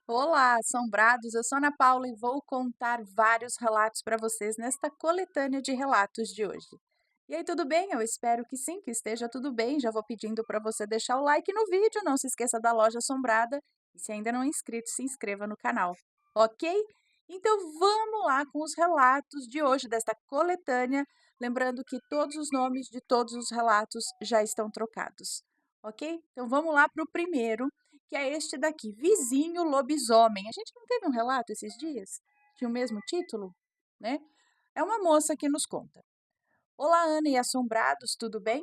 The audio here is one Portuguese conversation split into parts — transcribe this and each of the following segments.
Olá, assombrados! Eu sou Ana Paula e vou contar vários relatos para vocês nesta coletânea de relatos de hoje. E aí, tudo bem? Eu espero que sim, que esteja tudo bem. Já vou pedindo para você deixar o like no vídeo, não se esqueça da loja assombrada e se ainda não é inscrito, se inscreva no canal, ok? Então vamos lá com os relatos de hoje desta coletânea, lembrando que todos os nomes de todos os relatos já estão trocados, ok? Então vamos lá para o primeiro que é este daqui, Vizinho Lobisomem. A gente não teve um relato esses dias? Tinha o mesmo título, né? É uma moça que nos conta. Olá, Ana e assombrados, tudo bem?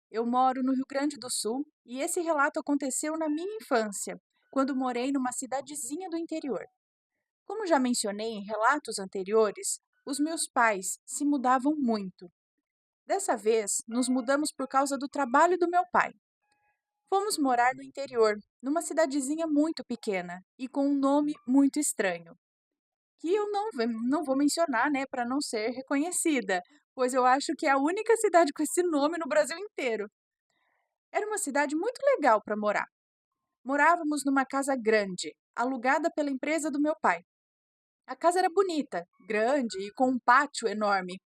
Eu moro no Rio Grande do Sul e esse relato aconteceu na minha infância, quando morei numa cidadezinha do interior. Como já mencionei em relatos anteriores, os meus pais se mudavam muito. Dessa vez, nos mudamos por causa do trabalho do meu pai. Fomos morar no interior, numa cidadezinha muito pequena e com um nome muito estranho, que eu não vou mencionar, né, para não ser reconhecida, pois eu acho que é a única cidade com esse nome no Brasil inteiro. Era uma cidade muito legal para morar. Morávamos numa casa grande, alugada pela empresa do meu pai. A casa era bonita, grande e com um pátio enorme.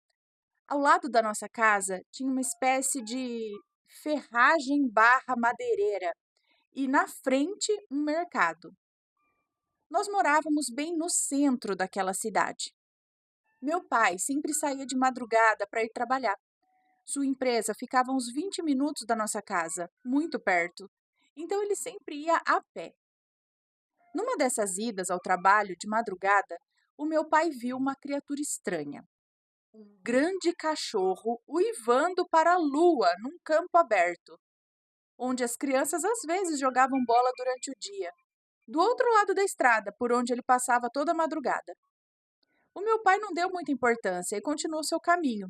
Ao lado da nossa casa tinha uma espécie de ferragem barra madeireira e na frente um mercado. Nós morávamos bem no centro daquela cidade. Meu pai sempre saía de madrugada para ir trabalhar. Sua empresa ficava a uns 20 minutos da nossa casa, muito perto. Então ele sempre ia a pé. Numa dessas idas ao trabalho de madrugada, o meu pai viu uma criatura estranha. Um grande cachorro uivando para a lua num campo aberto, onde as crianças às vezes jogavam bola durante o dia. Do outro lado da estrada, por onde ele passava toda a madrugada. O meu pai não deu muita importância e continuou seu caminho.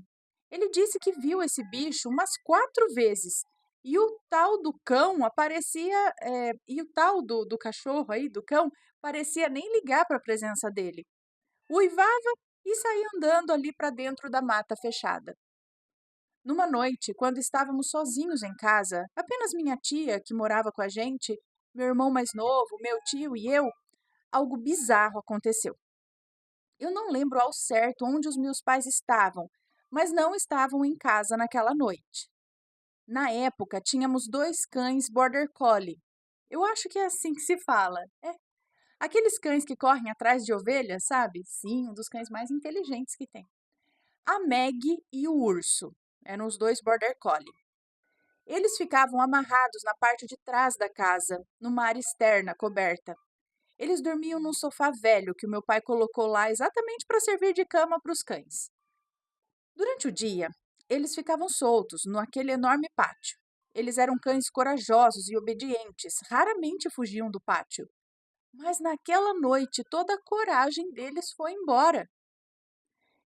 Ele disse que viu esse bicho umas 4 vezes. E o tal do cão aparecia, e o tal do cachorro aí, do cão, parecia nem ligar para a presença dele. Uivava e saía andando ali para dentro da mata fechada. Numa noite, quando estávamos sozinhos em casa, apenas minha tia, que morava com a gente, meu irmão mais novo, meu tio e eu, algo bizarro aconteceu. Eu não lembro ao certo onde os meus pais estavam, mas não estavam em casa naquela noite. Na época, tínhamos dois cães Border Collie. Eu acho que é assim que se fala. É. Aqueles cães que correm atrás de ovelhas, sabe? Sim, um dos cães mais inteligentes que tem. A Meg e o urso. Eram os dois Border Collie. Eles ficavam amarrados na parte de trás da casa, numa área externa coberta. Eles dormiam num sofá velho que o meu pai colocou lá exatamente para servir de cama para os cães. Durante o dia, eles ficavam soltos naquele enorme pátio. Eles eram cães corajosos e obedientes, raramente fugiam do pátio. Mas naquela noite toda a coragem deles foi embora.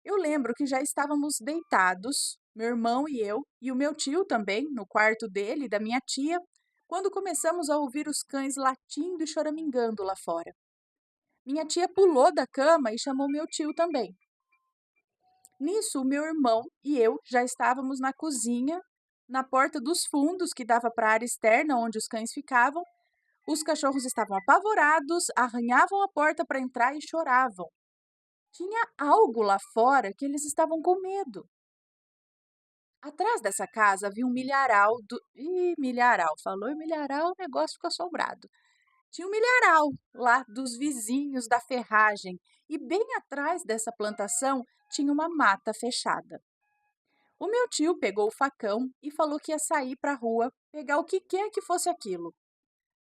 Eu lembro que já estávamos deitados, meu irmão e o meu tio também, no quarto dele e da minha tia, quando começamos a ouvir os cães latindo e choramingando lá fora. Minha tia pulou da cama e chamou meu tio também. Nisso, o meu irmão e eu já estávamos na cozinha, na porta dos fundos que dava para a área externa onde os cães ficavam. Os cachorros estavam apavorados, arranhavam a porta para entrar e choravam. Tinha algo lá fora que eles estavam com medo. Atrás dessa casa havia um milharal do. Ih, milharal, falou em milharal, o negócio ficou assombrado. Tinha um milharal lá dos vizinhos da ferragem e bem atrás dessa plantação tinha uma mata fechada. O meu tio pegou o facão e falou que ia sair para a rua pegar o que quer que fosse aquilo.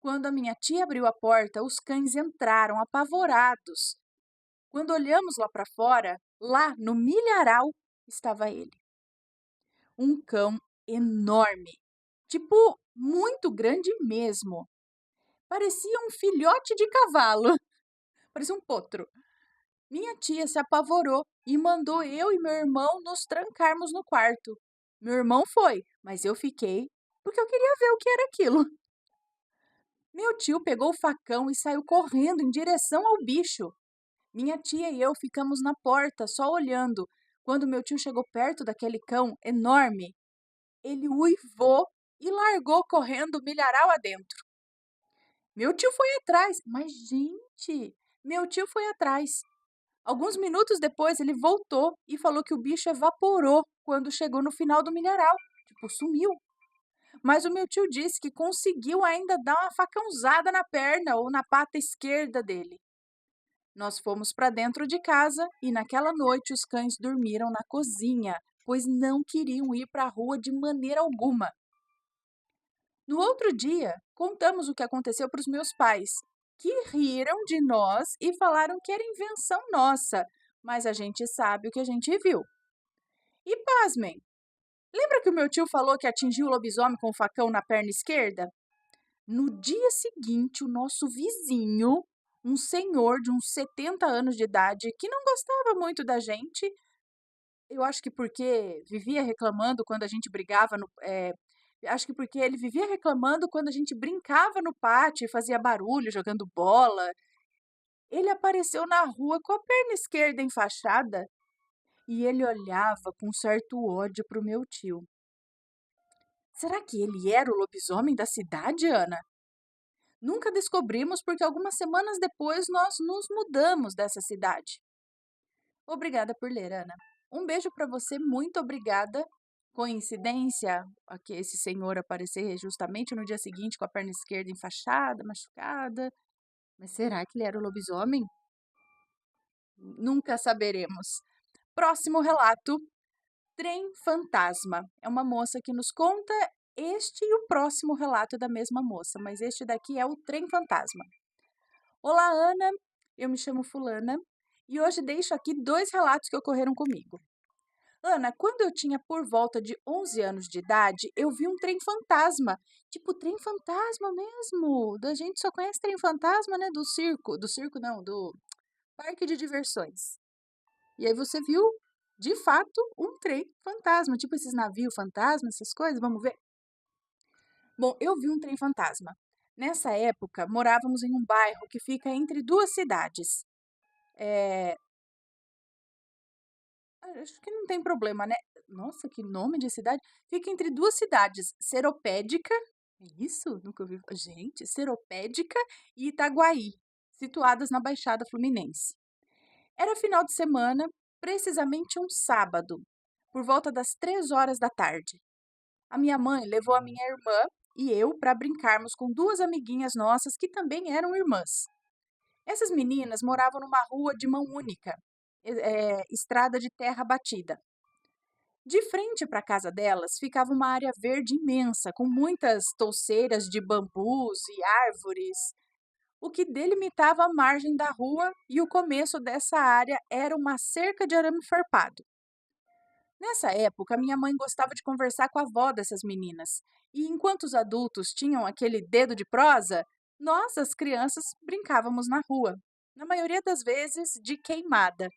Quando a minha tia abriu a porta, os cães entraram apavorados. Quando olhamos lá para fora, lá no milharal, estava ele. Um cão enorme, tipo muito grande mesmo. Parecia um filhote de cavalo, parecia um potro. Minha tia se apavorou e mandou eu e meu irmão nos trancarmos no quarto. Meu irmão foi, mas eu fiquei porque eu queria ver o que era aquilo. Meu tio pegou o facão e saiu correndo em direção ao bicho. Minha tia e eu ficamos na porta só olhando. Quando meu tio chegou perto daquele cão enorme, ele uivou e largou correndo o milharal adentro. Meu tio foi atrás. Mas, gente, meu tio foi atrás. Alguns minutos depois, ele voltou e falou que o bicho evaporou quando chegou no final do milharal. Tipo, sumiu. Mas o meu tio disse que conseguiu ainda dar uma facãozada na perna ou na pata esquerda dele. Nós fomos para dentro de casa e naquela noite os cães dormiram na cozinha, pois não queriam ir para a rua de maneira alguma. No outro dia, contamos o que aconteceu para os meus pais, que riram de nós e falaram que era invenção nossa, mas a gente sabe o que a gente viu. E pasmem, lembra que o meu tio falou que atingiu o lobisomem com o facão na perna esquerda? No dia seguinte, o nosso vizinho, um senhor de uns 70 anos de idade, que não gostava muito da gente, eu acho que porque vivia reclamando quando a gente brigava acho que porque ele vivia reclamando quando a gente brincava no pátio e fazia barulho jogando bola. Ele apareceu na rua com a perna esquerda enfaixada e ele olhava com certo ódio para o meu tio. Será que ele era o lobisomem da cidade, Ana? Nunca descobrimos porque algumas semanas depois nós nos mudamos dessa cidade. Obrigada por ler, Ana. Um beijo para você, muito obrigada. Coincidência esse senhor aparecer justamente no dia seguinte com a perna esquerda enfaixada, machucada. Mas será que ele era o lobisomem? Nunca saberemos. Próximo relato: Trem Fantasma. É uma moça que nos conta este e o próximo relato é da mesma moça, mas este daqui é o Trem Fantasma. Olá, Ana. Eu me chamo Fulana e hoje deixo aqui dois relatos que ocorreram comigo. Ana, quando eu tinha por volta de 11 anos de idade, eu vi um trem fantasma. Tipo, trem fantasma mesmo. A gente só conhece trem fantasma, né? Do circo. Do circo não, do parque de diversões. E aí você viu, de fato, um trem fantasma. Tipo esses navios fantasma, essas coisas. Vamos ver? Bom, eu vi um trem fantasma. Nessa época, morávamos em um bairro que fica entre duas cidades. É, acho que não tem problema, né? Nossa, que nome de cidade! Fica entre duas cidades, Seropédica, é isso? Nunca ouvi. Gente, Seropédica e Itaguaí, situadas na Baixada Fluminense. Era final de semana, precisamente um sábado, por volta das 3 horas da tarde. A minha mãe levou a minha irmã e eu para brincarmos com duas amiguinhas nossas que também eram irmãs. Essas meninas moravam numa rua de mão única, estrada de terra batida. De frente para a casa delas ficava uma área verde imensa, com muitas touceiras de bambus e árvores, o que delimitava a margem da rua e o começo dessa área era uma cerca de arame farpado. Nessa época, minha mãe gostava de conversar com a avó dessas meninas, e enquanto os adultos tinham aquele dedo de prosa, nós, as crianças, brincávamos na rua, na maioria das vezes de queimada.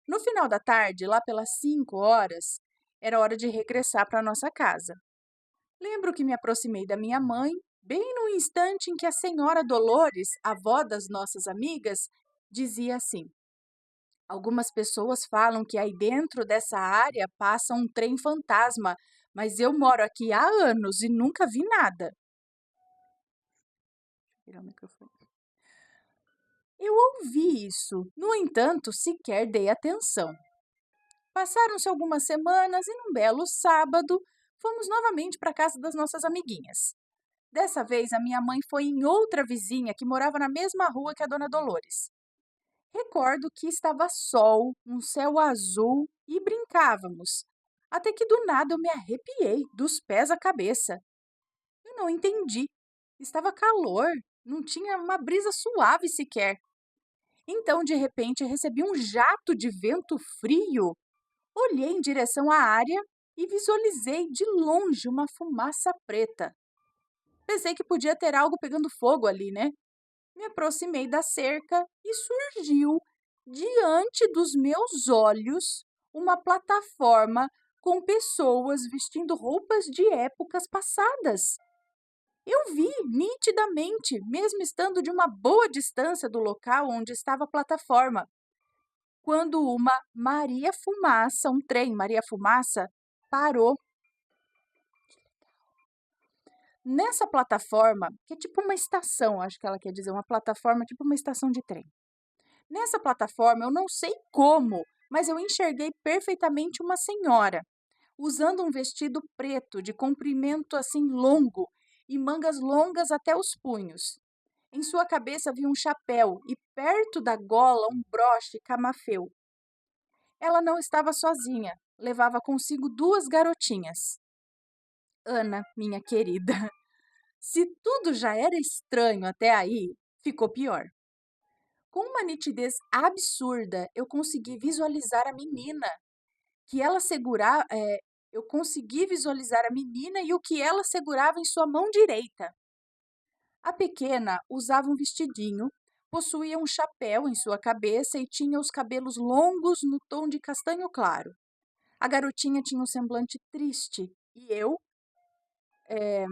No final da tarde, lá pelas 5 horas, era hora de regressar para nossa casa. Lembro que me aproximei da minha mãe, bem no instante em que a senhora Dolores, avó das nossas amigas, dizia assim: Algumas pessoas falam que aí dentro dessa área passa um trem fantasma, mas eu moro aqui há anos e nunca vi nada. Virar o microfone. Eu ouvi isso, no entanto, sequer dei atenção. Passaram-se algumas semanas e num belo sábado, fomos novamente para a casa das nossas amiguinhas. Dessa vez, a minha mãe foi em outra vizinha que morava na mesma rua que a dona Dolores. Recordo que estava sol, um céu azul e brincávamos. Até que do nada eu me arrepiei, dos pés à cabeça. Eu não entendi. Estava calor, não tinha uma brisa suave sequer. Então, de repente, recebi um jato de vento frio. Olhei em direção à área e visualizei de longe uma fumaça preta. Pensei que podia ter algo pegando fogo ali, né? Me aproximei da cerca e surgiu, diante dos meus olhos, uma plataforma com pessoas vestindo roupas de épocas passadas. Eu vi nitidamente, mesmo estando de uma boa distância do local onde estava a plataforma, quando uma Maria Fumaça, um trem Maria Fumaça, parou. Nessa plataforma, que é tipo uma estação, acho que ela quer dizer, uma plataforma tipo uma estação de trem. Nessa plataforma, eu não sei como, mas eu enxerguei perfeitamente uma senhora, usando um vestido preto de comprimento assim longo e mangas longas até os punhos. Em sua cabeça havia um chapéu e perto da gola um broche camafeu. Ela não estava sozinha, levava consigo duas garotinhas. Ana, minha querida, se tudo já era estranho até aí, ficou pior. Com uma nitidez absurda, eu consegui visualizar a menina que ela segurava, eu consegui visualizar a menina e o que ela segurava em sua mão direita. A pequena usava um vestidinho, possuía um chapéu em sua cabeça e tinha os cabelos longos no tom de castanho claro. A garotinha tinha um semblante triste e eu, eh,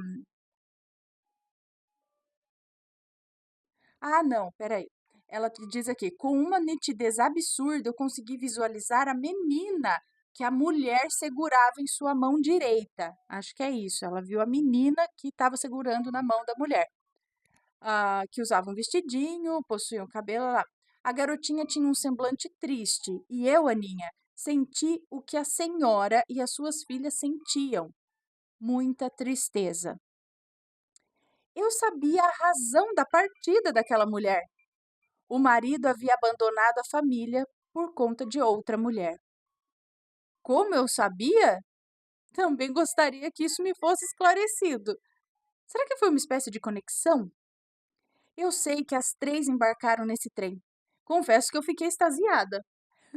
não, espera. Ela te diz aqui: "Com uma nitidez absurda, eu consegui visualizar a menina que a mulher segurava em sua mão direita". Acho que é isso, ela viu a menina que estava segurando na mão da mulher. Que usava um vestidinho, possuía um cabelo lá. A garotinha tinha um semblante triste e eu, Aninha, senti o que a senhora e as suas filhas sentiam, muita tristeza. Eu sabia a razão da partida daquela mulher. O marido havia abandonado a família por conta de outra mulher. Como eu sabia? Também gostaria que isso me fosse esclarecido. Será que foi uma espécie de conexão? Eu sei que as três embarcaram nesse trem. Confesso que eu fiquei extasiada.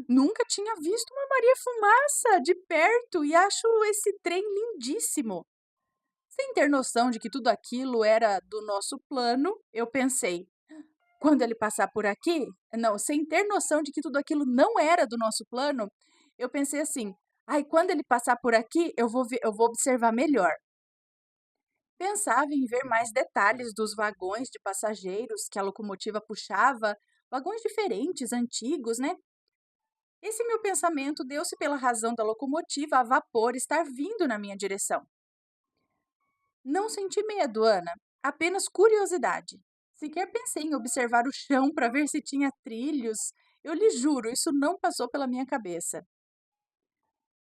Nunca tinha visto uma Maria Fumaça de perto e acho esse trem lindíssimo. Sem ter noção de que tudo aquilo era do nosso plano, eu pensei, quando ele passar por aqui, não, sem ter noção de que tudo aquilo não era do nosso plano, eu pensei assim: "Ai, quando ele passar por aqui, eu vou observar melhor". Pensava em ver mais detalhes dos vagões de passageiros que a locomotiva puxava, vagões diferentes, antigos, né? Esse meu pensamento deu-se pela razão da locomotiva a vapor estar vindo na minha direção. Não senti medo, Ana, apenas curiosidade. Sequer pensei em observar o chão para ver se tinha trilhos. Eu lhe juro, isso não passou pela minha cabeça.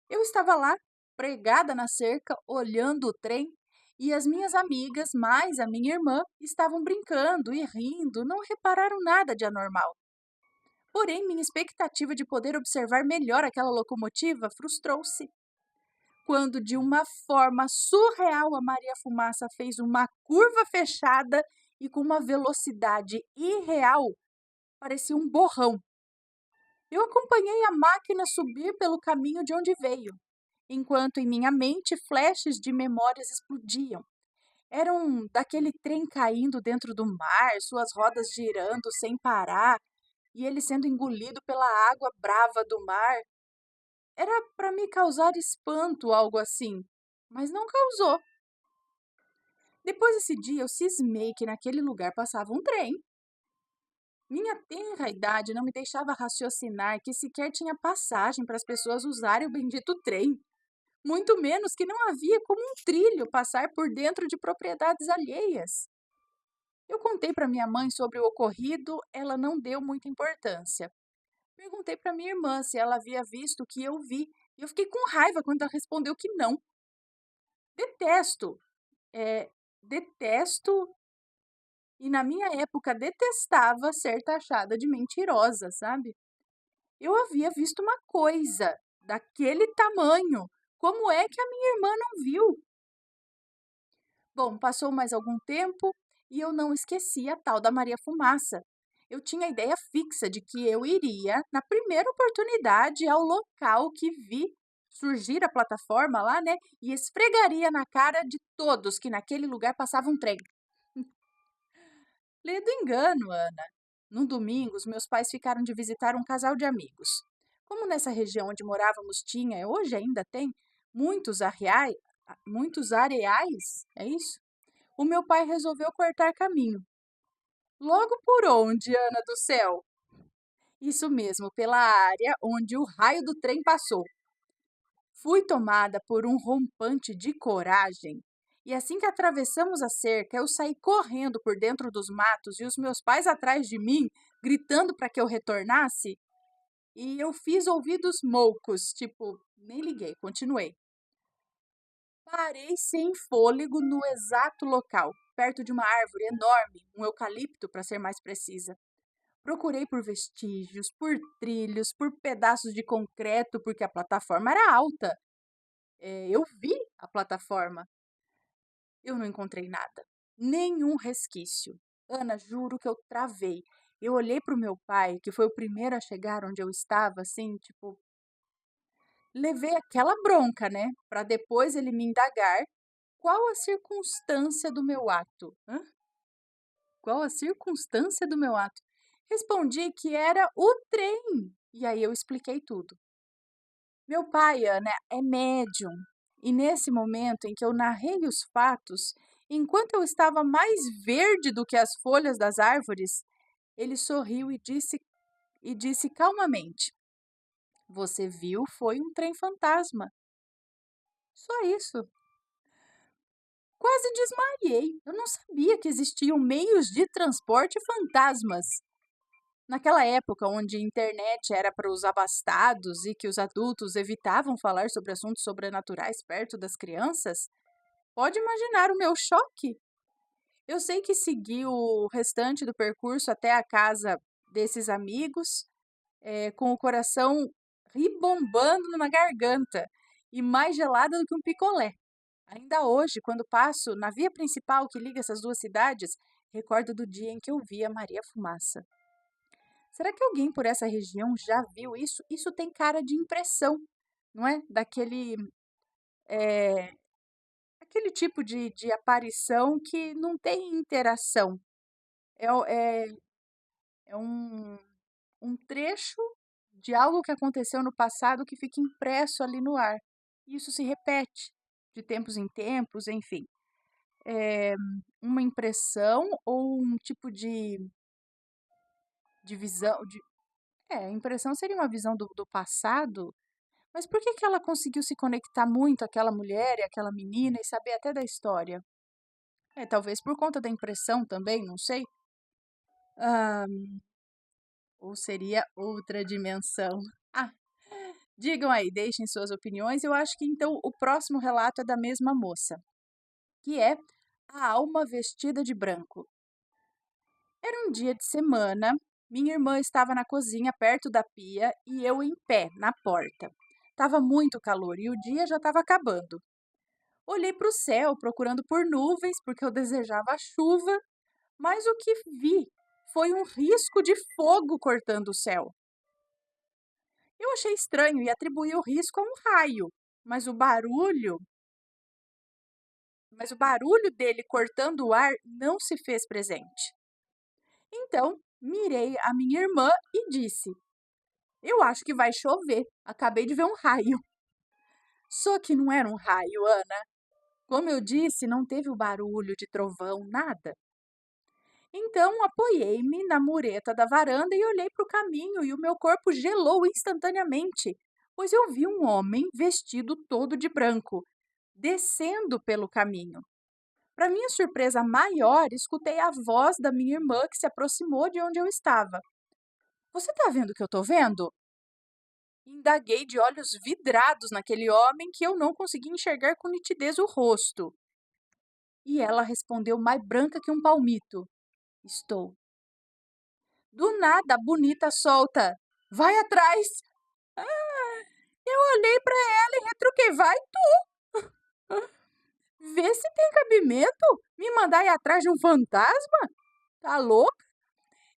Eu estava lá, pregada na cerca, olhando o trem, e as minhas amigas, mais a minha irmã, estavam brincando e rindo, não repararam nada de anormal. Porém, minha expectativa de poder observar melhor aquela locomotiva frustrou-se. Quando, de uma forma surreal, a Maria Fumaça fez uma curva fechada e com uma velocidade irreal, parecia um borrão. Eu acompanhei a máquina subir pelo caminho de onde veio, enquanto em minha mente flashes de memórias explodiam. Eram daquele trem caindo dentro do mar, suas rodas girando sem parar, e ele sendo engolido pela água brava do mar. Era para me causar espanto, algo assim, mas não causou. Depois desse dia, eu cismei que naquele lugar passava um trem. Minha tenra idade não me deixava raciocinar que sequer tinha passagem para as pessoas usarem o bendito trem, muito menos que não havia como um trilho passar por dentro de propriedades alheias. Eu contei para minha mãe sobre o ocorrido, ela não deu muita importância. Perguntei para minha irmã se ela havia visto o que eu vi, e eu fiquei com raiva quando ela respondeu que não. Detesto, detesto, e na minha época detestava ser taxada de mentirosa, sabe? Eu havia visto uma coisa daquele tamanho. Como é que a minha irmã não viu? Bom, passou mais algum tempo e eu não esqueci a tal da Maria Fumaça. Eu tinha a ideia fixa de que eu iria, na primeira oportunidade, ao local que vi surgir a plataforma lá, né? E esfregaria na cara de todos que naquele lugar passava um trem. Lê do engano, Ana. Num domingo, os meus pais ficaram de visitar um casal de amigos. Como nessa região onde morávamos tinha, hoje ainda tem, muitos areais, é isso? O meu pai resolveu cortar caminho. Logo por onde, Ana do céu? Isso mesmo, pela área onde o raio do trem passou. Fui tomada por um rompante de coragem E assim que atravessamos a cerca, eu saí correndo por dentro dos matos e os meus pais atrás de mim, gritando para que eu retornasse. E eu fiz ouvidos moucos, tipo, nem liguei, continuei. Parei sem fôlego no exato local, perto de uma árvore enorme, um eucalipto, para ser mais precisa. Procurei por vestígios, por trilhos, por pedaços de concreto, porque a plataforma era alta. Eu vi a plataforma. Eu não encontrei nada, nenhum resquício. Ana, juro que eu travei. Eu olhei para o meu pai, que foi o primeiro a chegar onde eu estava, assim, tipo, levei aquela bronca, né? Para depois ele me indagar qual a circunstância do meu ato. Hã? Qual a circunstância do meu ato? Respondi que era o trem. E aí eu expliquei tudo. Meu pai, Ana, é médium. E nesse momento em que eu narrei os fatos, enquanto eu estava mais verde do que as folhas das árvores, ele sorriu e disse calmamente: Você viu, foi um trem fantasma. Só isso. Quase desmaiei. Eu não sabia que existiam meios de transporte fantasmas. Naquela época onde a internet era para os abastados e que os adultos evitavam falar sobre assuntos sobrenaturais perto das crianças, pode imaginar o meu choque. Eu sei que segui o restante do percurso até a casa desses amigos, com o coração ribombando na garganta e mais gelado do que um picolé. Ainda hoje, quando passo na via principal que liga essas duas cidades, recordo do dia em que eu vi a Maria Fumaça. Será que alguém por essa região já viu isso? Isso tem cara de impressão, não é? Eh, aquele tipo de aparição que não tem interação. É um trecho de algo que aconteceu no passado que fica impresso ali no ar. E isso se repete de tempos em tempos, enfim. É uma impressão ou um tipo de visão. Impressão seria uma visão do passado. Mas por que que ela conseguiu se conectar muito àquela mulher e àquela menina e saber até da história? Talvez por conta da impressão também, não sei. Ah, ou seria outra dimensão. Ah, digam aí, deixem suas opiniões. Eu acho que então o próximo relato é da mesma moça, que é a alma vestida de branco. Era um dia de semana, minha irmã estava na cozinha perto da pia e eu em pé, na porta. Tava muito calor e o dia já estava acabando. Olhei para o céu procurando por nuvens, porque eu desejava a chuva, mas o que vi foi um risco de fogo cortando o céu. Eu achei estranho e atribuí o risco a um raio, mas o barulho, mas o barulho dele cortando o ar não se fez presente. Então, mirei a minha irmã e disse: Eu acho que vai chover. Acabei de ver um raio. Só que não era um raio, Ana. Como eu disse, não teve o barulho de trovão, nada. Então, apoiei-me na mureta da varanda e olhei para o caminho, e o meu corpo gelou instantaneamente, pois eu vi um homem vestido todo de branco, descendo pelo caminho. Para minha surpresa maior, escutei a voz da minha irmã que se aproximou de onde eu estava. Você está vendo o que eu estou vendo? Indaguei de olhos vidrados naquele homem que eu não conseguia enxergar com nitidez o rosto. E ela respondeu mais branca que um palmito. Estou. Do nada, a bonita solta. Vai atrás. Eu olhei para ela e retruquei. Vai, vê se tem cabimento. Me mandar ir atrás de um fantasma? Tá louca?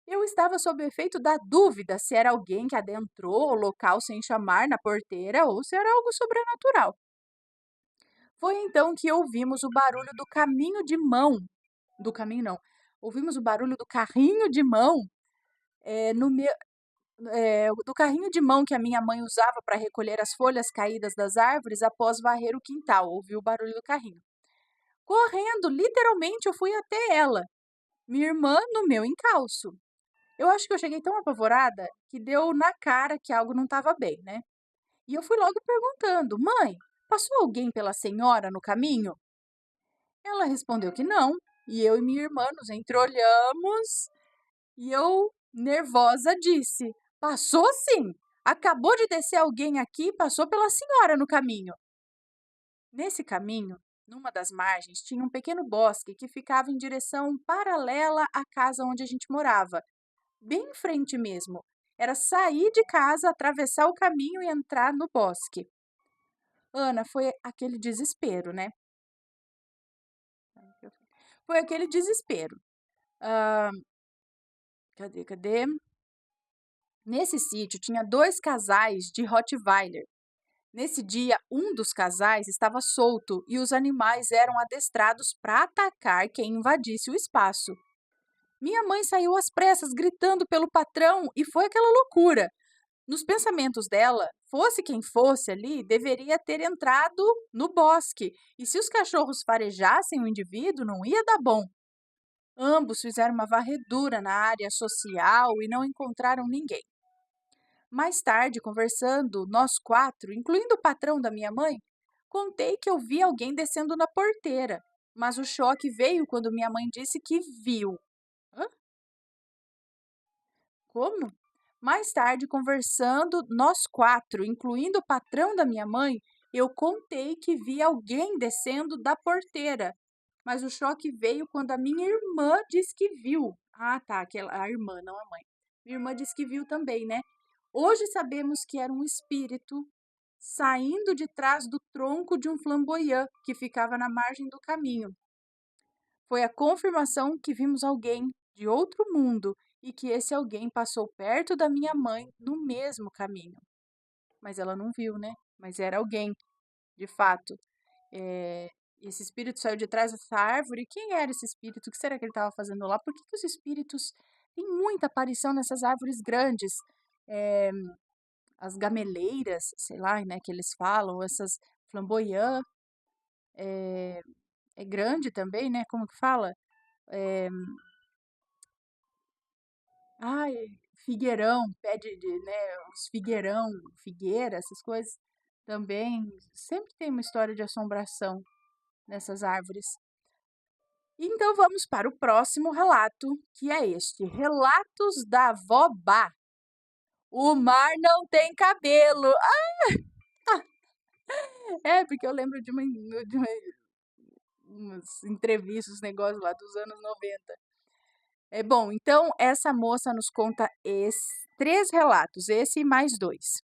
Eu estava sob o efeito da dúvida se era alguém que adentrou o local sem chamar na porteira ou se era algo sobrenatural. Foi então que ouvimos o barulho do caminho de mão. Do caminho, não. Ouvimos o barulho do carrinho de mão no meu, do carrinho de mão que a minha mãe usava para recolher as folhas caídas das árvores após varrer o quintal. Ouvi o barulho do carrinho. Correndo, literalmente, eu fui até ela, minha irmã no meu encalço. Eu acho que eu cheguei tão apavorada que deu na cara que algo não estava bem, né? E eu fui logo perguntando: Mãe, passou alguém pela senhora no caminho? Ela respondeu que não, e eu e minha irmã nos entreolhamos e eu, nervosa, disse: Passou sim! Acabou de descer alguém aqui e passou pela senhora no caminho. Nesse caminho, numa das margens, tinha um pequeno bosque que ficava em direção paralela à casa onde a gente morava, bem em frente mesmo. Era sair de casa, atravessar o caminho e entrar no bosque. Ana, foi aquele desespero, né? Foi aquele desespero. Ah, cadê? Nesse sítio tinha dois casais de Rottweiler. Nesse dia, um dos casais estava solto e os animais eram adestrados para atacar quem invadisse o espaço. Minha mãe saiu às pressas gritando pelo patrão e foi aquela loucura. Nos pensamentos dela, fosse quem fosse ali, deveria ter entrado no bosque, e se os cachorros farejassem o indivíduo, não ia dar bom. Ambos fizeram uma varredura na área social e não encontraram ninguém. Mais tarde, conversando, nós quatro, incluindo o patrão da minha mãe, contei que eu vi alguém descendo na porteira, mas o choque veio quando minha mãe disse que viu. Hã? Como? Mais tarde, conversando, nós quatro, incluindo o patrão da minha mãe, eu contei que vi alguém descendo da porteira, mas o choque veio quando a minha irmã disse que viu. Ah, tá, a irmã, não a mãe. Minha irmã disse que viu também, né? Hoje sabemos que era um espírito saindo de trás do tronco de um flamboyant que ficava na margem do caminho. Foi a confirmação que vimos alguém de outro mundo e que esse alguém passou perto da minha mãe no mesmo caminho. Mas ela não viu, né? Mas era alguém, de fato. É, esse espírito saiu de trás dessa árvore. Quem era esse espírito? O que será que ele estava fazendo lá? Por que, que os espíritos têm muita aparição nessas árvores grandes? É, as gameleiras, sei lá, né, que eles falam, essas flamboyant, é grande também, né? Como que fala? É, ai, figueirão, pé né, os figueirão, figueira, essas coisas também. Sempre tem uma história de assombração nessas árvores. Então vamos para o próximo relato, que é este: Relatos da Vó Bá. O mar não tem cabelo. É, porque eu lembro de umas entrevistas, negócios lá dos anos 90. É bom, então essa moça nos conta três relatos, esse e mais dois.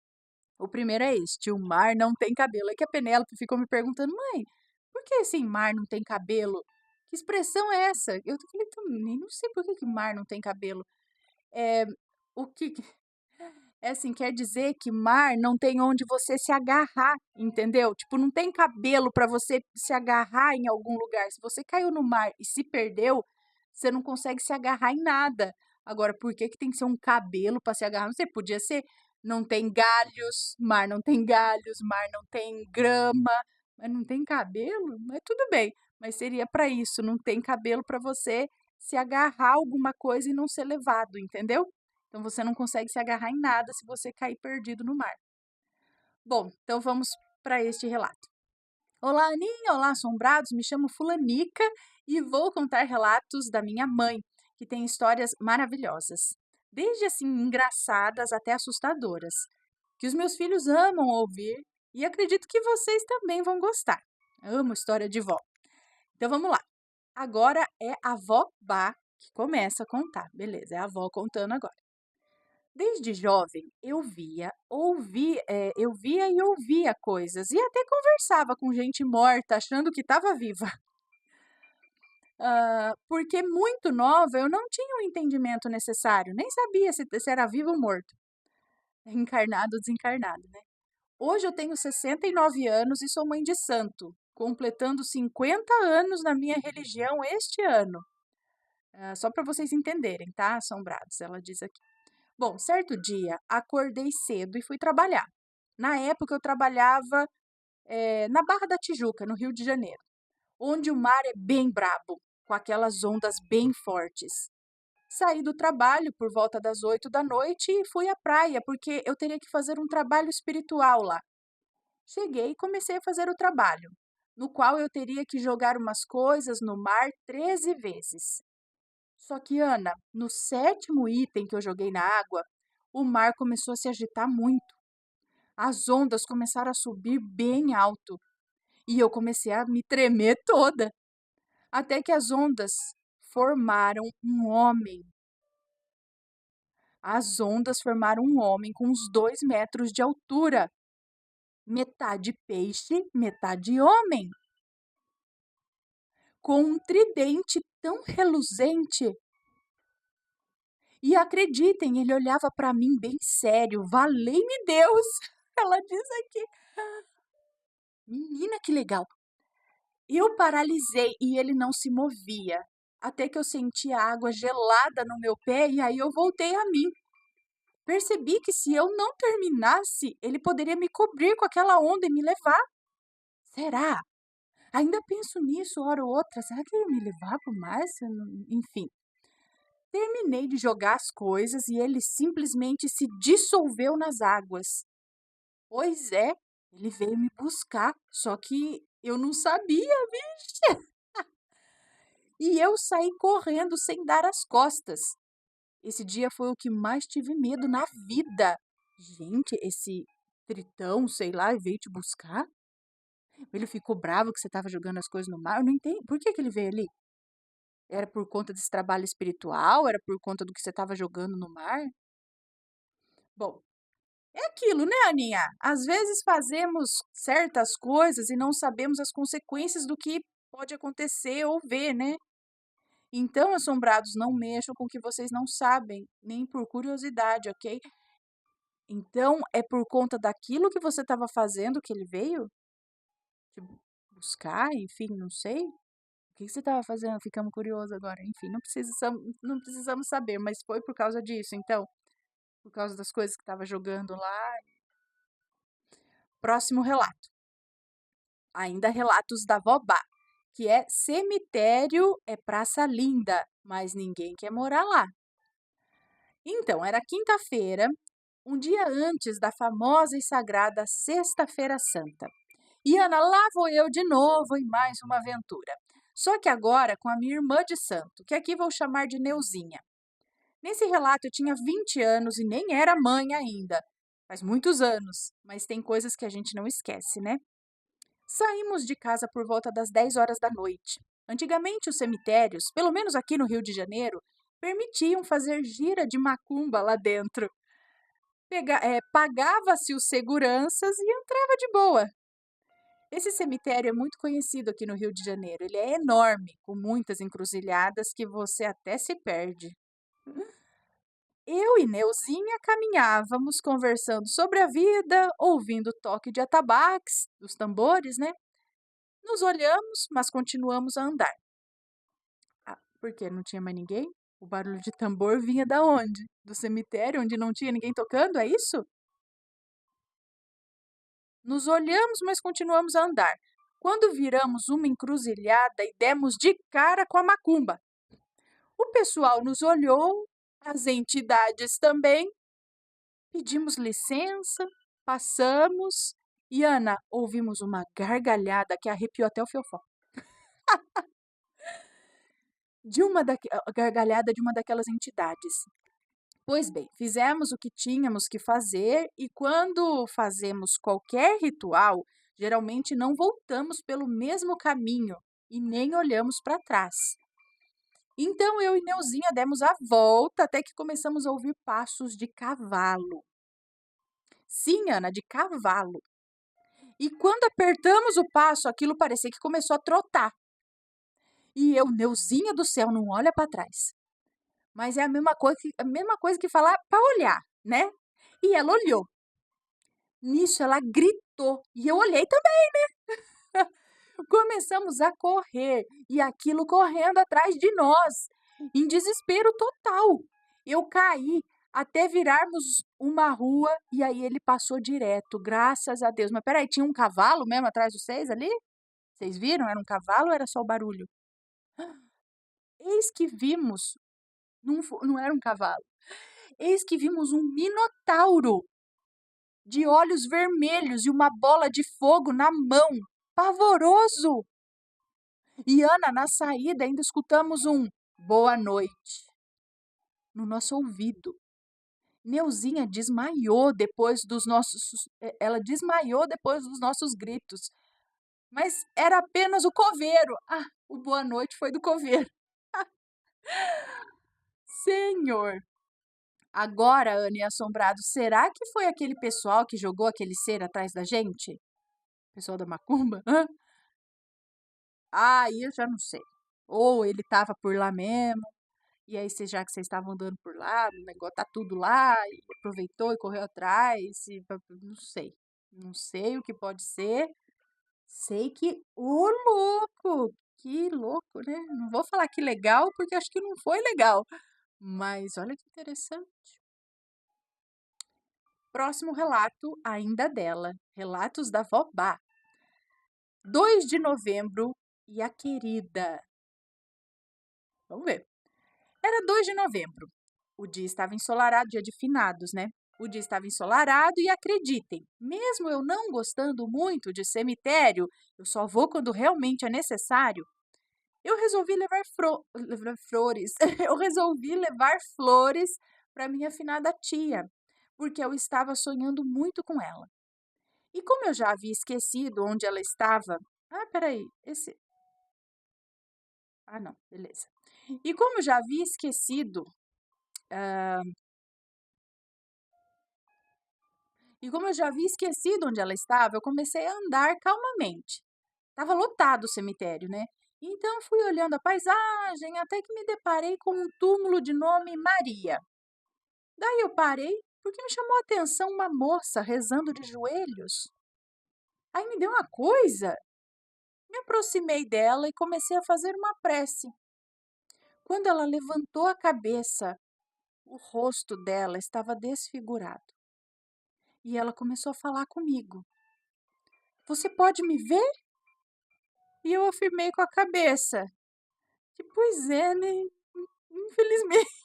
O primeiro é este: o mar não tem cabelo. É que a Penélope ficou me perguntando, mãe, por que esse mar não tem cabelo? Que expressão é essa? Eu falei, também não sei por que que mar não tem cabelo. É, o que é assim, quer dizer que mar não tem onde você se agarrar, entendeu? Tipo, não tem cabelo para você se agarrar em algum lugar. Se você caiu no mar e se perdeu, você não consegue se agarrar em nada. Agora, por que que tem que ser um cabelo para se agarrar? Não sei, podia ser não tem galhos, mar não tem grama, mas não tem cabelo? Mas tudo bem. Mas seria para isso, não tem cabelo para você se agarrar a alguma coisa e não ser levado, entendeu? Então você não consegue se agarrar em nada se você cair perdido no mar. Bom, então vamos para este relato. Olá, Aninha! Olá, assombrados! Me chamo Fulanica e vou contar relatos da minha mãe, que tem histórias maravilhosas, desde assim engraçadas até assustadoras, que os meus filhos amam ouvir e acredito que vocês também vão gostar. Amo história de vó. Então vamos lá. Agora é a vó Bá que começa a contar. Beleza, é a avó contando agora. Desde jovem, eu via e ouvia coisas e até conversava com gente morta, achando que estava viva. Porque muito nova eu não tinha o entendimento necessário, nem sabia se era vivo ou morto, encarnado ou desencarnado, né? Hoje eu tenho 69 anos e sou mãe de santo, completando 50 anos na minha religião este ano. Só para vocês entenderem, tá, assombrados? Ela diz aqui. Bom, certo dia, acordei cedo e fui trabalhar. Na época, eu trabalhava na Barra da Tijuca, no Rio de Janeiro, onde o mar é bem brabo, com aquelas ondas bem fortes. Saí do trabalho por volta das 8 da noite e fui à praia, porque eu teria que fazer um trabalho espiritual lá. Cheguei e comecei a fazer o trabalho. no qual eu teria que jogar umas coisas no mar 13 vezes. Só que, Ana, no sétimo item que eu joguei na água, o mar começou a se agitar muito. As ondas começaram a subir bem alto e eu comecei a me tremer toda, até que as ondas formaram um homem. As ondas formaram um homem com uns 2 metros de altura, metade peixe, metade homem, com um tridente tão reluzente. E acreditem, ele olhava para mim bem sério, valei-me Deus! Ela diz aqui, menina, que legal. Eu paralisei e ele não se movia, até que eu senti a água gelada no meu pé e aí eu voltei a mim. Percebi que se eu não terminasse, ele poderia me cobrir com aquela onda e me levar. Será? Ainda penso nisso hora ou outra. Será que ele ia me levar para o mar? Enfim. Terminei de jogar as coisas e ele simplesmente se dissolveu nas águas. Pois é, ele veio me buscar, só que eu não sabia, vixe! E eu saí correndo sem dar as costas. Esse dia foi o que mais tive medo na vida. Gente, esse tritão, sei lá, veio te buscar? Ele ficou bravo que você estava jogando as coisas no mar? Eu não entendi. Por que ele veio ali? Era por conta desse trabalho espiritual? Era por conta do que você estava jogando no mar? Bom, é aquilo, né, Aninha? Às vezes fazemos certas coisas e não sabemos as consequências do que pode acontecer ou ver, né? Então, assombrados, não mexam com o que vocês não sabem, nem por curiosidade, ok? Então, é por conta daquilo que você estava fazendo que ele veio te buscar, enfim, não sei. O que você estava fazendo? Ficamos curiosos agora. Enfim, não precisamos saber, mas foi por causa disso, então, por causa das coisas que estava jogando lá. Próximo relato. Ainda relatos da vovó, que é cemitério é praça linda, mas ninguém quer morar lá. Então, era quinta-feira, um dia antes da famosa e sagrada Sexta-feira Santa. E Ana, lá vou eu de novo em mais uma aventura. Só que agora com a minha irmã de santo, que aqui vou chamar de Neuzinha. Nesse relato eu tinha 20 anos e nem era mãe ainda. Faz muitos anos, mas tem coisas que a gente não esquece, né? Saímos de casa por volta das 10 horas da noite. Antigamente, os cemitérios, pelo menos aqui no Rio de Janeiro, permitiam fazer gira de macumba lá dentro. Pagava-se os seguranças e entrava de boa. Esse cemitério é muito conhecido aqui no Rio de Janeiro. Ele é enorme, com muitas encruzilhadas que você até se perde. Eu e Neuzinha caminhávamos conversando sobre a vida, ouvindo o toque de atabaques, dos tambores, né? Nos olhamos, mas continuamos a andar. Ah, porque não tinha mais ninguém? O barulho de tambor vinha da onde? Do cemitério, onde não tinha ninguém tocando, é isso? Nos olhamos, mas continuamos a andar. Quando viramos uma encruzilhada e demos de cara com a macumba. O pessoal nos olhou, as entidades também. Pedimos licença, passamos e, Ana, ouvimos uma gargalhada que arrepiou até o fiofó. A gargalhada de uma daquelas entidades. Pois bem, fizemos o que tínhamos que fazer e quando fazemos qualquer ritual, geralmente não voltamos pelo mesmo caminho e nem olhamos para trás. Então eu e Neuzinha demos a volta até que começamos a ouvir passos de cavalo. Sim, Ana, de cavalo. E quando apertamos o passo, aquilo parecia que começou a trotar. E eu, Neuzinha do céu, não olha para trás. Mas é a mesma coisa que falar para olhar, né? E ela olhou. Nisso ela gritou e eu olhei também. Começamos a correr e aquilo correndo atrás de nós, em desespero total. Eu caí até virarmos uma rua e aí ele passou direto, graças a Deus. Mas peraí, tinha um cavalo mesmo atrás de vocês ali? Vocês viram? Era um cavalo ou era só o barulho? Eis que vimos, não era um cavalo, eis que vimos um minotauro de olhos vermelhos e uma bola de fogo na mão. pavoroso. E Ana, na saída, ainda escutamos um boa noite no nosso ouvido. Neuzinha desmaiou depois dos nossos, ela desmaiou depois dos nossos gritos, mas era apenas o coveiro. Ah, o boa noite foi do coveiro. Senhor! Agora, Ana e assombrado, será que foi aquele pessoal que jogou aquele ser atrás da gente? Pessoal da macumba? Hã? Ah, aí eu já não sei. Ou ele estava por lá mesmo, e aí já que vocês estavam andando por lá, o negócio tá tudo lá, e aproveitou e correu atrás, não sei. Não sei o que pode ser. Sei que, ô louco, que louco, né? Não vou falar que legal, porque acho que não foi legal. Mas olha que interessante. Próximo relato, ainda dela. Relatos da Vovó. 2 de novembro e a querida. Vamos ver. Era 2 de novembro. O dia estava ensolarado, dia de finados, né? O dia estava ensolarado e acreditem, mesmo eu não gostando muito de cemitério, eu só vou quando realmente é necessário. Eu resolvi levar flores. Eu resolvi levar flores para minha finada tia, porque eu estava sonhando muito com ela. E como eu já havia esquecido onde ela estava. Ah, peraí, esse. Ah, não, beleza. E como eu já havia esquecido. E como eu já havia esquecido onde ela estava, eu comecei a andar calmamente. Estava lotado o cemitério, né? Então fui olhando a paisagem até que me deparei com um túmulo de nome Maria. Daí eu parei porque me chamou a atenção uma moça rezando de joelhos. Aí me deu uma coisa. Me aproximei dela e comecei a fazer uma prece. Quando ela levantou a cabeça, o rosto dela estava desfigurado. E ela começou a falar comigo. Você pode me ver? E eu afirmei com a cabeça. Pois é, né? Infelizmente.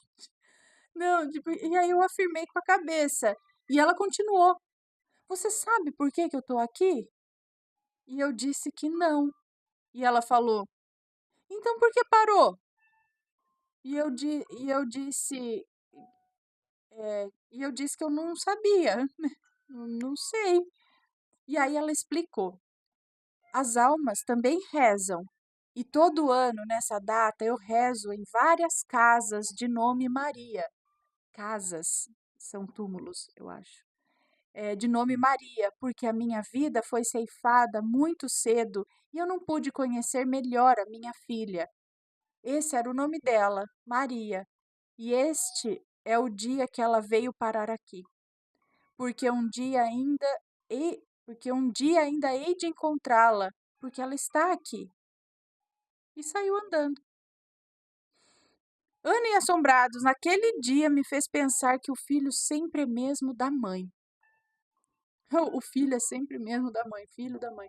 Não, tipo, e aí eu afirmei com a cabeça. E ela continuou. Você sabe por que que eu tô aqui? E eu disse que não. E ela falou: então por que parou? E eu disse que eu não sabia. Não sei. E aí ela explicou. As almas também rezam. E todo ano, nessa data, eu rezo em várias casas de nome Maria. Casas são túmulos, eu acho. De nome Maria, porque a minha vida foi ceifada muito cedo e eu não pude conhecer melhor a minha filha. Esse era o nome dela, Maria. E este é o dia que ela veio parar aqui, porque um dia ainda hei de encontrá-la, porque ela está aqui. E saiu andando. Ana e assombrados, naquele dia me fez pensar que o filho sempre é mesmo da mãe. O filho é sempre mesmo da mãe, filho da mãe.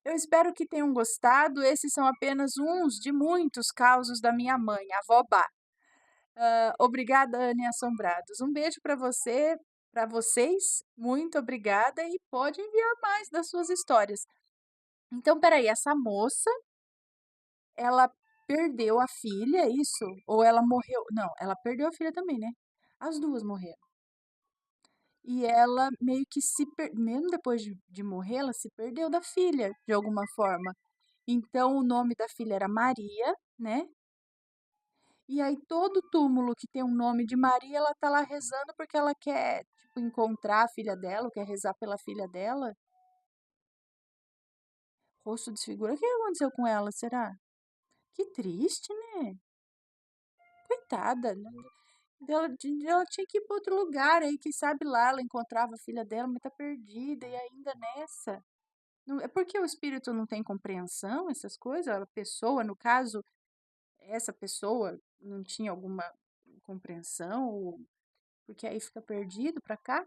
Eu espero que tenham gostado. Esses são apenas uns de muitos causos da minha mãe, a avó Bá. Obrigada, Ana e assombrados. Um beijo para você, para vocês. Muito obrigada e pode enviar mais das suas histórias. Então, peraí, essa moça, ela perdeu a filha, é isso? Ou ela morreu? Não, ela perdeu a filha também, né? As duas morreram. E ela meio que mesmo depois de morrer, ela se perdeu da filha, de alguma forma. Então, o nome da filha era Maria, né? E aí, todo túmulo que tem um nome de Maria, ela tá lá rezando porque ela quer, tipo, encontrar a filha dela, ou quer rezar pela filha dela. Rosto desfigura. O que aconteceu com ela, será? Que triste, né? Coitada. Ela tinha que ir para outro lugar aí, quem sabe lá ela encontrava a filha dela, mas tá perdida e ainda nessa. É porque o espírito não tem compreensão, essas coisas? A pessoa, no caso, essa pessoa não tinha alguma compreensão, porque aí fica perdido para cá?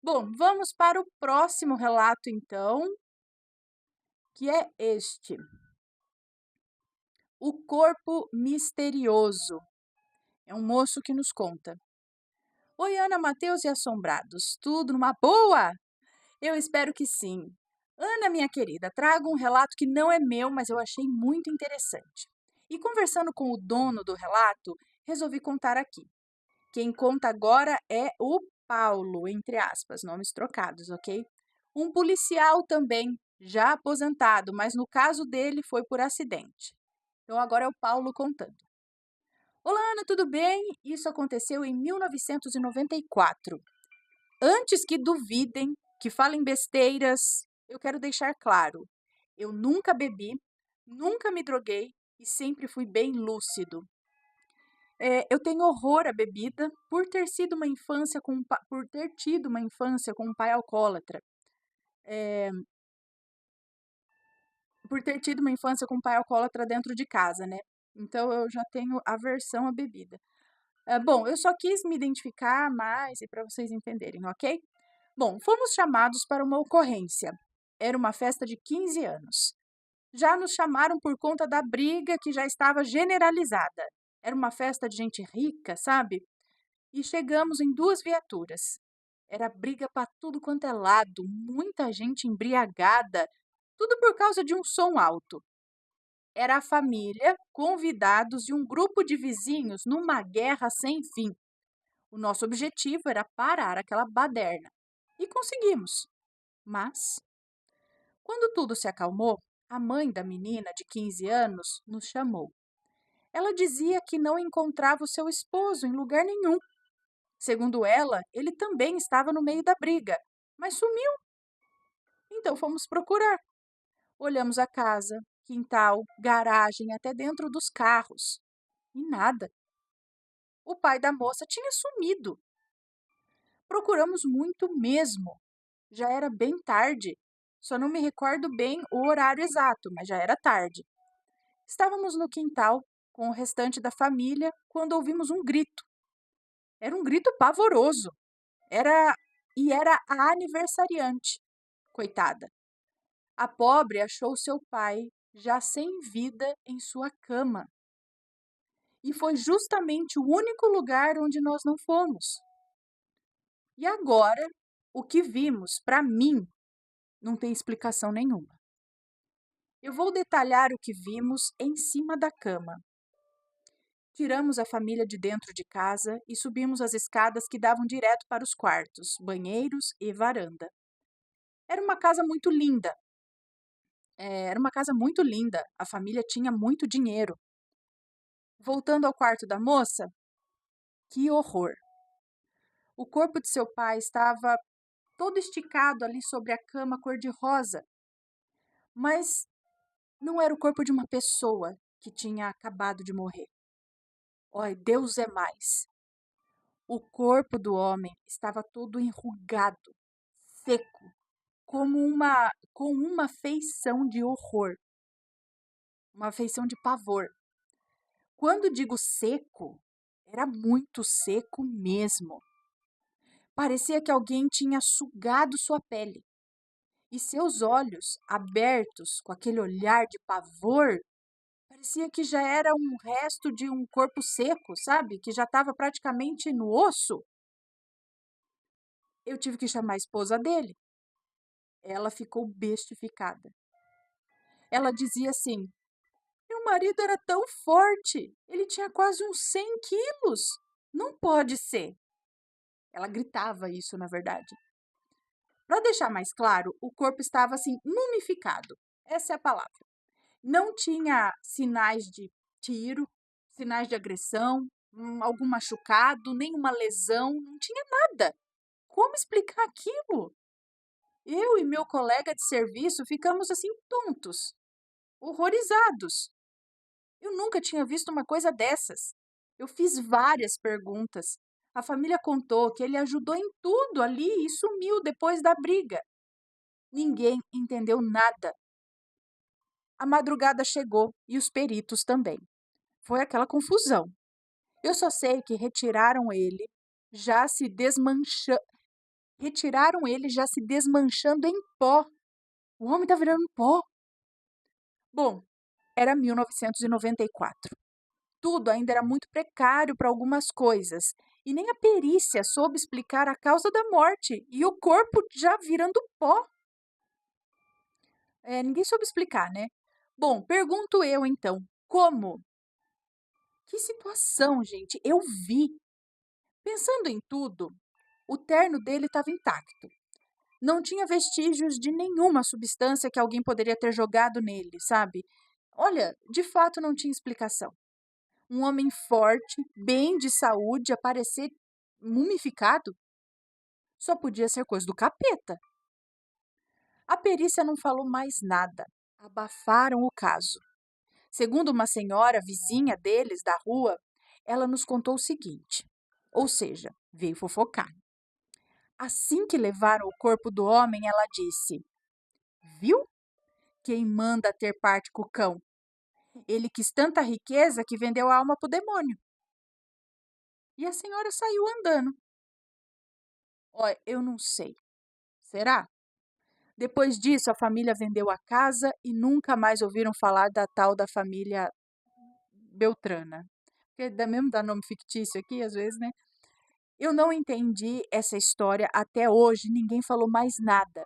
Bom, vamos para o próximo relato, então, que é este: O Corpo Misterioso. É um moço que nos conta. Oi, Ana, Matheus e assombrados. Tudo numa boa? Eu espero que sim. Ana, minha querida, trago um relato que não é meu, mas eu achei muito interessante. E conversando com o dono do relato, resolvi contar aqui. Quem conta agora é o Paulo, entre aspas, nomes trocados, ok? Um policial também, já aposentado, mas no caso dele foi por acidente. Então agora é o Paulo contando. Olá, Ana, tudo bem? Isso aconteceu em 1994. Antes que duvidem, que falem besteiras, eu quero deixar claro: eu nunca bebi, nunca me droguei e sempre fui bem lúcido. Eu tenho horror à bebida por ter sido uma infância por ter tido uma infância com um pai alcoólatra. Eh, por ter tido uma infância com um pai alcoólatra dentro de casa, né? Então eu já tenho aversão à bebida. Bom, eu só quis me identificar mais e para vocês entenderem, ok? Bom, fomos chamados para uma ocorrência. Era uma festa de 15 anos. Já nos chamaram por conta da briga que já estava generalizada. Era uma festa de gente rica, sabe? E chegamos em duas viaturas. Era briga para tudo quanto é lado, muita gente embriagada, tudo por causa de um som alto. Era a família, convidados e um grupo de vizinhos numa guerra sem fim. O nosso objetivo era parar aquela baderna. E conseguimos. Mas, quando tudo se acalmou, a mãe da menina de 15 anos nos chamou. Ela dizia que não encontrava o seu esposo em lugar nenhum. Segundo ela, ele também estava no meio da briga, mas sumiu. Então fomos procurar. Olhamos a casa, quintal, garagem, até dentro dos carros. E nada. O pai da moça tinha sumido. Procuramos muito mesmo. Já era bem tarde. Só não me recordo bem o horário exato, mas já era tarde. Estávamos no quintal com o restante da família quando ouvimos um grito. Era um grito pavoroso. Era era a aniversariante. Coitada. A pobre achou seu pai já sem vida em sua cama. E foi justamente o único lugar onde nós não fomos. E agora, o que vimos, para mim, não tem explicação nenhuma. Eu vou detalhar o que vimos em cima da cama. Tiramos a família de dentro de casa e subimos as escadas que davam direto para os quartos, banheiros e varanda. Era uma casa muito linda. Era uma casa muito linda. A família tinha muito dinheiro. Voltando ao quarto da moça, que horror! O corpo de seu pai estava todo esticado ali sobre a cama cor-de-rosa, mas não era o corpo de uma pessoa que tinha acabado de morrer. Olha, Deus é mais. O corpo do homem estava todo enrugado, seco, com uma feição de horror, uma feição de pavor. Quando digo seco, era muito seco mesmo. Parecia que alguém tinha sugado sua pele. E seus olhos, abertos, com aquele olhar de pavor, parecia que já era um resto de um corpo seco, sabe? Que já estava praticamente no osso. Eu tive que chamar a esposa dele. Ela ficou bestificada. Ela dizia assim: meu marido era tão forte, ele tinha quase uns 100 quilos. Não pode ser. Ela gritava isso, na verdade. Para deixar mais claro, o corpo estava assim, mumificado. Essa é a palavra. Não tinha sinais de tiro, sinais de agressão, algum machucado, nenhuma lesão, não tinha nada. Como explicar aquilo? Eu e meu colega de serviço ficamos assim tontos, horrorizados. Eu nunca tinha visto uma coisa dessas. Eu fiz várias perguntas. A família contou que ele ajudou em tudo ali e sumiu depois da briga. Ninguém entendeu nada. A madrugada chegou e os peritos também. Foi aquela confusão. Eu só sei que já se desmancha... retiraram ele já se desmanchando em pó. O homem tá virando pó. Bom, era 1994. Tudo ainda era muito precário para algumas coisas, e nem a perícia soube explicar a causa da morte, e o corpo já virando pó. ninguém soube explicar, né. Bom, pergunto eu então, como? Que situação, gente, eu vi. Pensando em tudo, o terno dele estava intacto. Não tinha vestígios de nenhuma substância que alguém poderia ter jogado nele, sabe? Olha, de fato não tinha explicação. Um homem forte, bem de saúde, aparecer mumificado? Só podia ser coisa do capeta. A perícia não falou mais nada. Abafaram o caso. Segundo uma senhora vizinha deles da rua, ela nos contou o seguinte: ou seja, veio fofocar. Assim que levaram o corpo do homem, ela disse: viu? Quem manda ter parte com o cão? Ele quis tanta riqueza que vendeu a alma pro demônio. E a senhora saiu andando. Olha, eu não sei. Será? Depois disso, a família vendeu a casa e nunca mais ouviram falar da tal da família Beltrana. Porque mesmo dá nome fictício aqui, às vezes, né? Eu não entendi essa história até hoje, ninguém falou mais nada.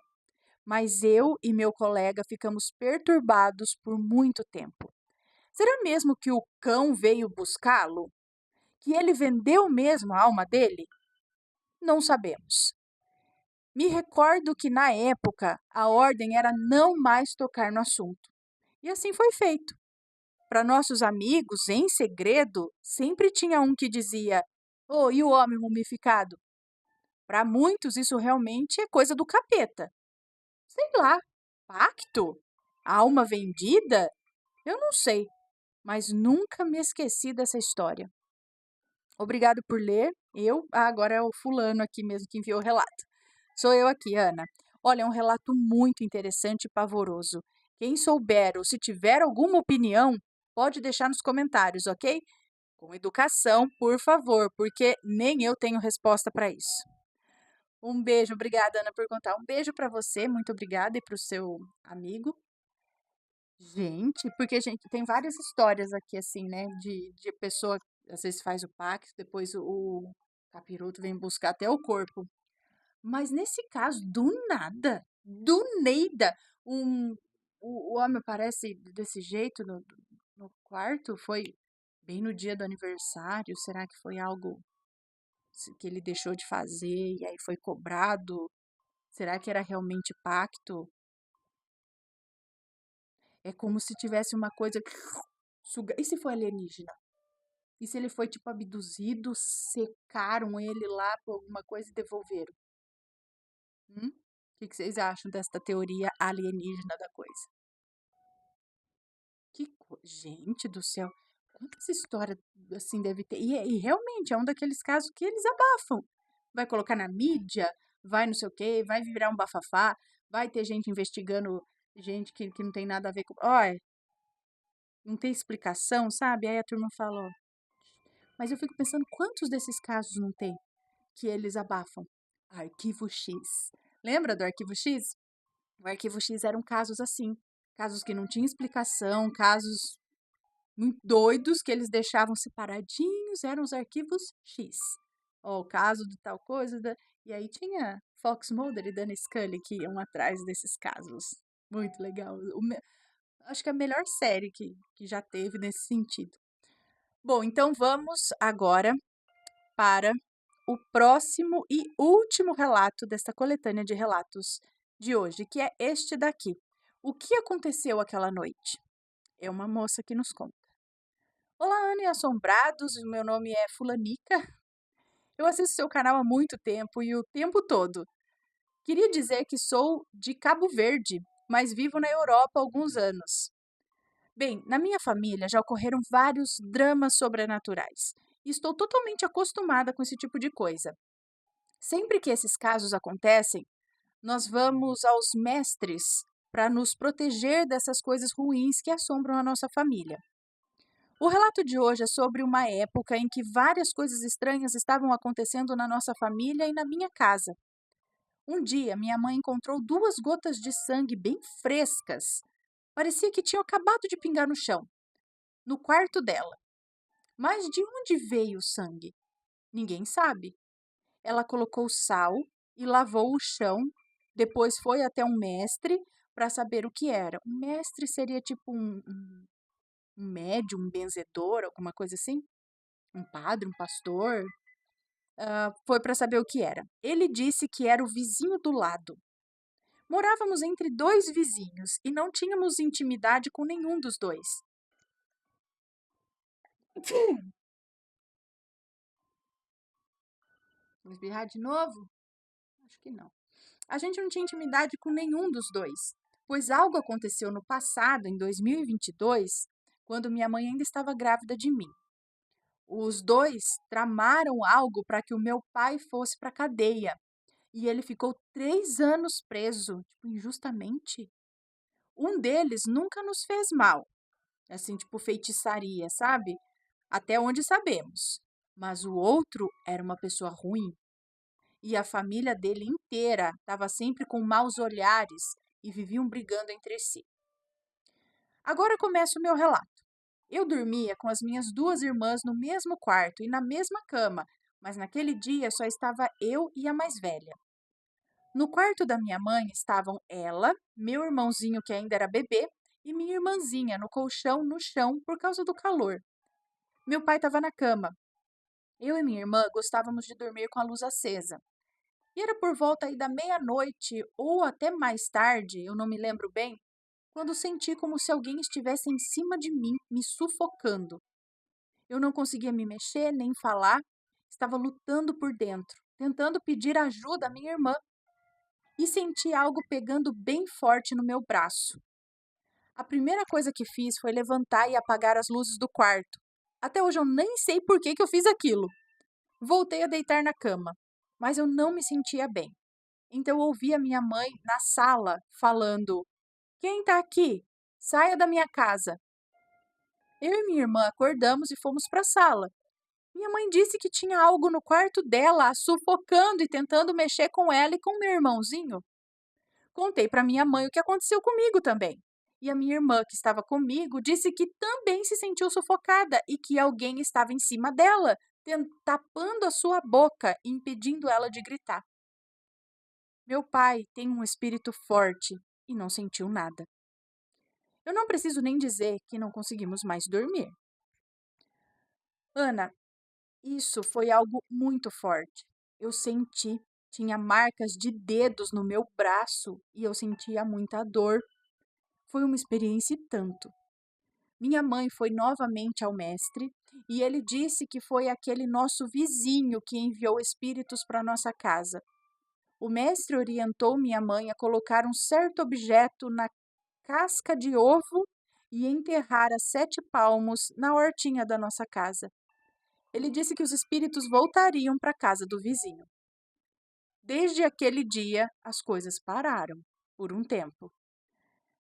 Mas eu e meu colega ficamos perturbados por muito tempo. Será mesmo que o cão veio buscá-lo? Que ele vendeu mesmo a alma dele? Não sabemos. Me recordo que na época a ordem era não mais tocar no assunto. E assim foi feito. Para nossos amigos, em segredo, sempre tinha um que dizia: "Oh, e o homem mumificado?" Para muitos, isso realmente é coisa do capeta. Sei lá, pacto? Alma vendida? Eu não sei, mas nunca me esqueci dessa história. Obrigado por ler. Agora é o fulano aqui mesmo que enviou o relato. Sou eu aqui, Ana. Olha, é um relato muito interessante e pavoroso. Quem souber ou se tiver alguma opinião, pode deixar nos comentários, ok? Com educação, por favor, porque nem eu tenho resposta para isso. Um beijo, obrigada, Ana, por contar. Um beijo para você, muito obrigada, e para o seu amigo. Gente, porque a gente tem várias histórias aqui, assim, né? De pessoa, às vezes faz o pacto, depois o capiroto vem buscar até o corpo. Mas nesse caso, do Neida, um, o homem aparece desse jeito no quarto? Foi bem no dia do aniversário? Será que foi algo que ele deixou de fazer e aí foi cobrado? Será que era realmente pacto? É como se tivesse uma coisa suga. E se foi alienígena? E se ele foi tipo abduzido, secaram ele lá por alguma coisa e devolveram? O que vocês acham desta teoria alienígena da coisa? Gente do céu, quantas histórias assim deve ter? E realmente é um daqueles casos que eles abafam. Vai colocar na mídia, vai não sei o quê, vai virar um bafafá, vai ter gente investigando gente que não tem nada a ver com. Olha, não tem explicação, sabe? Aí a turma fala, ó. Mas eu fico pensando quantos desses casos não tem que eles abafam? Arquivo X. Lembra do Arquivo X? O Arquivo X eram casos assim, casos que não tinham explicação, casos muito doidos que eles deixavam separadinhos, eram os arquivos X. Ó, o caso de tal coisa, e aí tinha Fox Mulder e Dana Scully que iam atrás desses casos. Muito legal. Acho que é a melhor série que já teve nesse sentido. Bom, então vamos agora para o próximo e último relato desta coletânea de relatos de hoje, que é este daqui. O que aconteceu aquela noite? É uma moça que nos conta. Olá, Ana e Assombrados, o meu nome é Fulanica. Eu assisto seu canal há muito tempo e o tempo todo. Queria dizer que sou de Cabo Verde, mas vivo na Europa há alguns anos. Bem, na minha família já ocorreram vários dramas sobrenaturais. E estou totalmente acostumada com esse tipo de coisa. Sempre que esses casos acontecem, nós vamos aos mestres para nos proteger dessas coisas ruins que assombram a nossa família. O relato de hoje é sobre uma época em que várias coisas estranhas estavam acontecendo na nossa família e na minha casa. Um dia, minha mãe encontrou duas gotas de sangue bem frescas. Parecia que tinham acabado de pingar no chão, no quarto dela. Mas de onde veio o sangue? Ninguém sabe. Ela colocou sal e lavou o chão. Depois foi até um mestre, para saber o que era. Um mestre seria tipo um médium, um benzedor, alguma coisa assim? Um padre, um pastor? Foi para saber o que era. Ele disse que era o vizinho do lado. Morávamos entre dois vizinhos e não tínhamos intimidade com nenhum dos dois. Vou espirrar de novo? Acho que não. A gente não tinha intimidade com nenhum dos dois, pois algo aconteceu no passado, em 2022, quando minha mãe ainda estava grávida de mim. Os dois tramaram algo para que o meu pai fosse para a cadeia e ele ficou 3 anos preso, tipo, injustamente. Um deles nunca nos fez mal, assim, tipo feitiçaria, sabe? Até onde sabemos. Mas o outro era uma pessoa ruim e a família dele inteira estava sempre com maus olhares e viviam brigando entre si. Agora começa o meu relato. Eu dormia com as minhas duas irmãs no mesmo quarto e na mesma cama, mas naquele dia só estava eu e a mais velha. No quarto da minha mãe estavam ela, meu irmãozinho que ainda era bebê, e minha irmãzinha no colchão no chão por causa do calor. Meu pai estava na cama. Eu e minha irmã gostávamos de dormir com a luz acesa. E era por volta aí da meia-noite ou até mais tarde, eu não me lembro bem, quando senti como se alguém estivesse em cima de mim, me sufocando. Eu não conseguia me mexer nem falar, estava lutando por dentro, tentando pedir ajuda à minha irmã e senti algo pegando bem forte no meu braço. A primeira coisa que fiz foi levantar e apagar as luzes do quarto. Até hoje eu nem sei por que eu fiz aquilo. Voltei a deitar na cama, mas eu não me sentia bem. Então eu ouvi a minha mãe na sala falando: Quem está aqui? Saia da minha casa. Eu e minha irmã acordamos e fomos para a sala. Minha mãe disse que tinha algo no quarto dela, a sufocando e tentando mexer com ela e com meu irmãozinho. Contei para minha mãe o que aconteceu comigo também. E a minha irmã, que estava comigo, disse que também se sentiu sufocada e que alguém estava em cima dela, tapando a sua boca, impedindo ela de gritar. Meu pai tem um espírito forte e não sentiu nada. Eu não preciso nem dizer que não conseguimos mais dormir. Ana, isso foi algo muito forte. Eu senti, tinha marcas de dedos no meu braço e eu sentia muita dor. Foi uma experiência e tanto. Minha mãe foi novamente ao mestre e ele disse que foi aquele nosso vizinho que enviou espíritos para nossa casa. O mestre orientou minha mãe a colocar um certo objeto na casca de ovo e enterrar a 7 palmos na hortinha da nossa casa. Ele disse que os espíritos voltariam para a casa do vizinho. Desde aquele dia, as coisas pararam, por um tempo.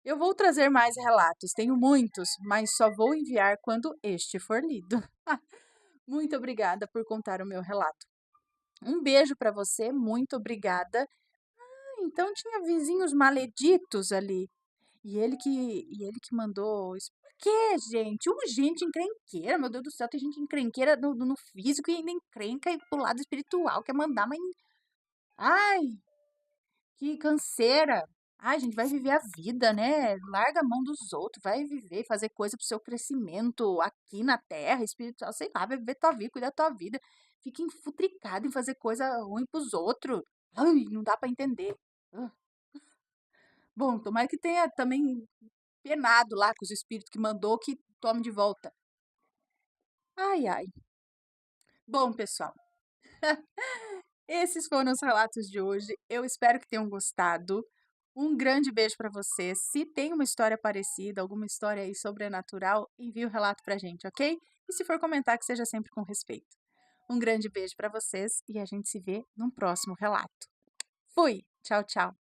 Eu vou trazer mais relatos, tenho muitos, mas só vou enviar quando este for lido. Muito obrigada por contar o meu relato. Um beijo para você, muito obrigada. Então tinha vizinhos maleditos ali. E ele que mandou isso. Por quê, gente? Gente encrenqueira, meu Deus do céu, tem gente encrenqueira no físico e ainda encrenca e pro lado espiritual, quer mandar, mas. Ai, que canseira. Ai, gente, vai viver a vida, né? Larga a mão dos outros, vai viver, fazer coisa pro seu crescimento aqui na terra, espiritual, sei lá, vai viver tua vida, cuidar da tua vida. Fica enfutricado em fazer coisa ruim pros outros. Ai, não dá pra entender. Ah. Bom, tomara que tenha também penado lá com os espíritos que mandou que tome de volta. Ai, ai. Bom, pessoal, esses foram os relatos de hoje. Eu espero que tenham gostado. Um grande beijo para vocês. Se tem uma história parecida, alguma história aí sobrenatural, envie o relato pra gente, ok? E se for comentar, que seja sempre com respeito. Um grande beijo para vocês e a gente se vê num próximo relato. Fui! Tchau, tchau.